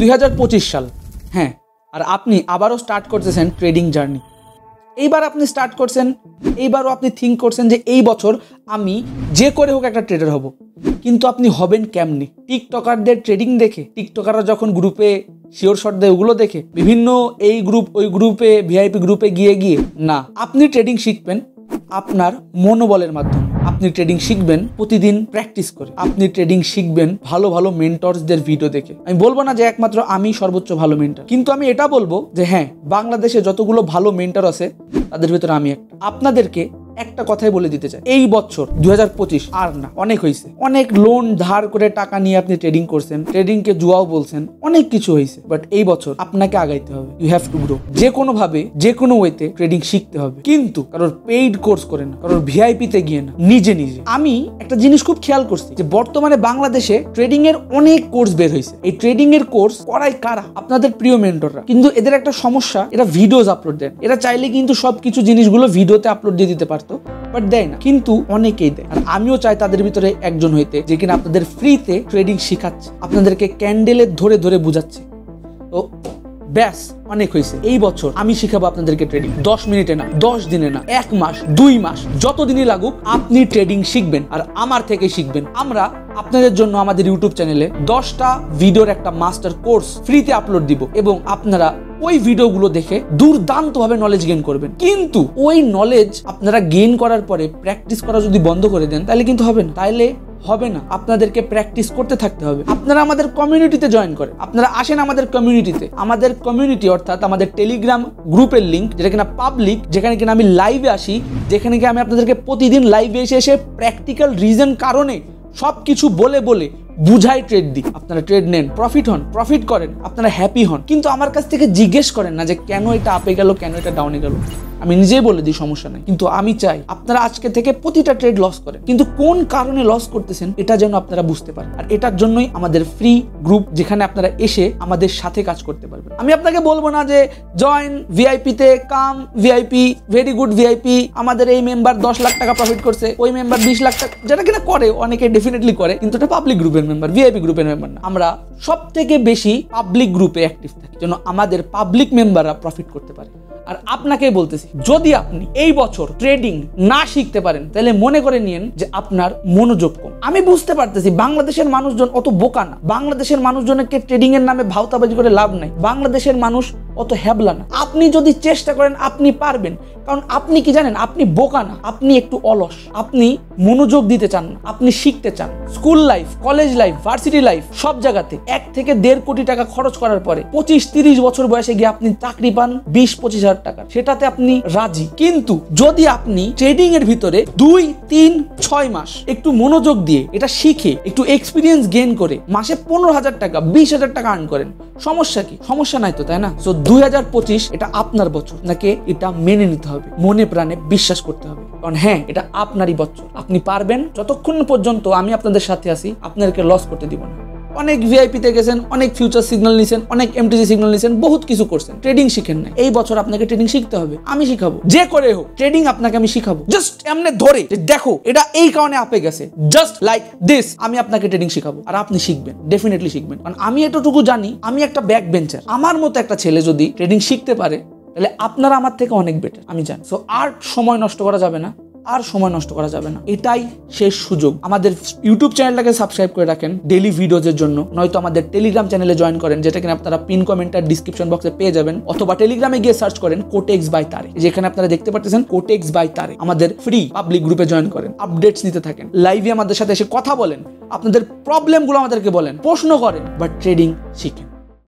2025 সাল, হ্যাঁ, আর আপনি আবারও স্টার্ট করতেছেন ট্রেডিং জার্নি। এইবার আপনি স্টার্ট করছেন, এইবারও আপনি থিঙ্ক করছেন যে এই বছর আমি যে করে হোক একটা ট্রেডার হব, কিন্তু আপনি হবেন কেমনি? টিকটকারদের ট্রেডিং দেখে, টিকটকাররা যখন গ্রুপে শিওর শট দেয় ওগুলো দেখে, বিভিন্ন এই গ্রুপ ওই গ্রুপে ভিআইপি গ্রুপে গিয়ে না, আপনি ট্রেডিং শিখবেন আপনার মনোবলের মাধ্যমে। আপনি ট্রেডিং শিখবেন প্রতিদিন প্র্যাকটিস করে। আপনি ট্রেডিং শিখবেন ভালো ভালো মেন্টরসদের ভিডিও দেখে। আমি বলবো না যে একমাত্র আমি সর্বোচ্চ ভালো মেন্টর, কিন্তু আমি এটা বলবো যে হ্যাঁ, বাংলাদেশে যতগুলো ভালো মেন্টর আছে তাদের ভিতরে আমি একটা। আপনাদেরকে একটা কথাই বলে দিতে চাই, এই বছর 2025 আর না, অনেক হয়েছে। অনেক লোন ধার করে টাকা নিয়ে আপনি ট্রেডিং করছেন, ট্রেডিংকে জুয়াও বলছেন, অনেক কিছু হয়েছে। বাট এই বছর আপনাকে আগাইতে হবে। You have to grow. যে কোনো ভাবে, যে কোনো ওয়েতে ট্রেডিং শিখতে হবে, কিন্তু কারোর পেইড কোর্স করে না, কারোর ভিআইপিতে গিয়ে না, নিজে নিজে। আমি একটা জিনিস খুব খেয়াল করছি যে বর্তমানে বাংলাদেশে ট্রেডিং এর অনেক কোর্স বের হয়েছে। এই ট্রেডিং এর কোর্স করায় কারা? আপনাদের প্রিয় মেন্টররা। কিন্তু এদের একটা সমস্যা, এরা ভিডিওস আপলোড দেন। এরা চাইলে কিন্তু সবকিছু জিনিসগুলো ভিডিওতে আপলোড দিয়ে দিতে পারতো, বাট দেয় না। কিন্তু অনেকেই দেয়, আর আমিও চাই তাদের ভিতরে একজন হইতে, যে কিনা আপনাদের ফ্রিতে ট্রেডিং শিখাচ্ছে, আপনাদেরকে ক্যান্ডেলের ধরে ধরে বুঝাচ্ছে। তো ব্যাস, অনেক হয়েছে। এই বছর আমি শিখাবো আপনাদেরকে ট্রেডিং। 10 মিনিটে না, 10 দিনে না, 1 মাস, 2 মাস, যতদিনই লাগুক আপনি ট্রেডিং শিখবেন, আর আমার থেকে শিখবেন। আমরা আপনাদের জন্য আমাদের ইউটিউব চ্যানেলে 10টা ভিডিওর একটা মাস্টার কোর্স ফ্রিতে আপলোড দিব, এবং আপনারা ওই ভিডিওগুলো দেখে দুর্দান্তভাবে নলেজ গেইন করবেন। কিন্তু ওই নলেজ আপনারা গেইন করার পরে প্র্যাকটিস করা যদি বন্ধ করে দেন, তাহলে কিন্তু হবে না। হবে না, আপনাদেরকে প্র্যাকটিস করতে থাকতে হবে। আপনারা আমাদের কমিউনিটিতে জয়েন করেন, আপনারা আসেন আমাদের কমিউনিটিতে। আমাদের কমিউনিটি অর্থাৎ আমাদের টেলিগ্রাম গ্রুপের লিঙ্ক, যেটা কিনা পাবলিক, যেখানে কিনা আমি লাইভে আসি, যেখানে কিনা আমি আপনাদেরকে প্রতিদিন লাইভে এসে প্র্যাকটিক্যাল রিজন কারণে সবকিছু বলে বুঝাই ট্রেড দিই। আপনারা ট্রেড নেন, প্রফিট হন, প্রফিট করেন, আপনারা হ্যাপি হন। কিন্তু আমার কাছ থেকে জিজ্ঞেস করেন না যে কেন এটা আপে গেল, কেন এটা ডাউনে গেল। আমি নিজেই বলে দিই, সমস্যা নেই। কিন্তু আমি চাই আপনারা আজকে থেকে প্রতিটা ট্রেড লস করেন, কিন্তু কোন কারণে লস করতেছেন এটা যেন আপনারা বুঝতে পারেন। আর এটার জন্যই আমাদের ফ্রি গ্রুপ, যেখানে আপনারা এসে আমাদের সাথে কাজ করতে পারবেন। আমি আপনাকে বলবো না যে জয়েন ভিআইপিতে, কাম ভিআইপি, ভেরি গুড ভিআইপি, আমাদের এই মেম্বার 10 লাখ টাকা প্রফিট করছে, ওই মেম্বার 20 লাখ টাকা, যেটা কিনা করে, অনেকে ডেফিনেটলি করে, কিন্তু এটা পাবলিক গ্রুপের মেম্বার, ভিআইপি গ্রুপের মেম্বার না। আমরা সব থেকে বেশি পাবলিক গ্রুপে অ্যাক্টিভ থাকি, যেন আমাদের পাবলিক মেম্বাররা প্রফিট করতে পারে। আর আপনাকে বলতেছি, যদি আপনি এই বছর ট্রেডিং না শিখতে পারেন, তাহলে মনে করে নিন যে আপনার মনোযোগ কম। আমি বুঝতে পারতেছি বাংলাদেশের মানুষজন অত বোকা না, বাংলাদেশের মানুষজনকে ট্রেডিং এর নামে ভাওতাবাজি করে লাভ নাই, বাংলাদেশের মানুষ অত হ্যাবলা না। আপনি যদি চেষ্টা করেন আপনি পারবেন, কারণ আপনি কি জানেন, আপনি বোকা না, আপনি একটু অলস, আপনি মনোযোগ দিতে চান না, আপনি শিখতে চান। School life, college life, varsity life, সব জায়গাতে 1 থেকে 1.5 কোটি টাকা খরচ করার পরে 25-30 বছর বয়সে গিয়ে আপনি চাকরি পান 20-25 হাজার টাকা, সেটাতে আপনি রাজি। কিন্তু যদি আপনি ট্রেডিং এর ভিতরে 2-3-6 মাস একটু মনোযোগ দিয়ে এটা শিখে, একটু এক্সপিরিয়েন্স গেইন করে মাসে 15,000 টাকা, 20,000 টাকা আর্ন করেন, সমস্যা কি? সমস্যা নাই তো, তাই না? সো 2025 এটা আপনার বছর, নাকি এটা মেনে নিতে হবে, মনে প্রাণে বিশ্বাস করতে হবে, কারণ হ্যাঁ, এটা আপনারই বছর। আপনি পারবেন, যতক্ষণ পর্যন্ত আমি আপনাদের সাথে আছি, আপনাদেরকে লস করতে দিব না। অনেক ভিআইপিতে গেছেন, অনেক ফিউচার সিগন্যাল নিছেন, অনেক এমটিসি সিগন্যাল নিছেন, বহুত কিছু করছেন, ট্রেডিং শিখেন না। এই বছর আপনাকে ট্রেডিং শিখতে হবে, আমি শিখাবো, যে করে হোক ট্রেডিং আপনাকে আমি শিখাবো। জাস্ট এমনে ধরে যে দেখো এটা এই কারণে আপে গেছে, জাস্ট লাইক দিস, আমি আপনাকে ট্রেডিং শিখাবো, আর আপনি শিখবেন, ডেফিনেটলি শিখবেন। কারণ আমি এতটুকু জানি, আমি একটা ব্যাক বেঞ্চার, আমার মতো একটা ছেলে যদি ট্রেডিং শিখতে পারে, তাহলে আপনারা আমার থেকে অনেক বেটার, আমি জানি। সো আর সময় নষ্ট করা যাবে না, আর সময় নষ্ট করা যাবে না, এটাই শেষ সুযোগ। আমাদের ইউটিউব চ্যানেলটাকে সাবস্ক্রাইব করে রাখেন ডেইলি ভিডিওজের জন্য, নয়তো আমাদের টেলিগ্রাম চ্যানেলে জয়েন করেন, যেটা কিনা আপনারা পিন কমেন্ট আর ডিসক্রিপশন বক্সে পেয়ে যাবেন, অথবা টেলিগ্রামে গিয়ে সার্চ করেন কোটেক্স বাই তারে, যেখানে আপনারা দেখতে পাচ্ছেন কোটেক্স বাই তারে। আমাদের ফ্রি পাবলিক গ্রুপে জয়েন করেন, আপডেটস নিতে থাকেন, লাইভে আমাদের সাথে এসে কথা বলেন, আপনাদের প্রবলেমগুলো আমাদেরকে বলেন, প্রশ্ন করেন, বাট ট্রেডিং শিখেন।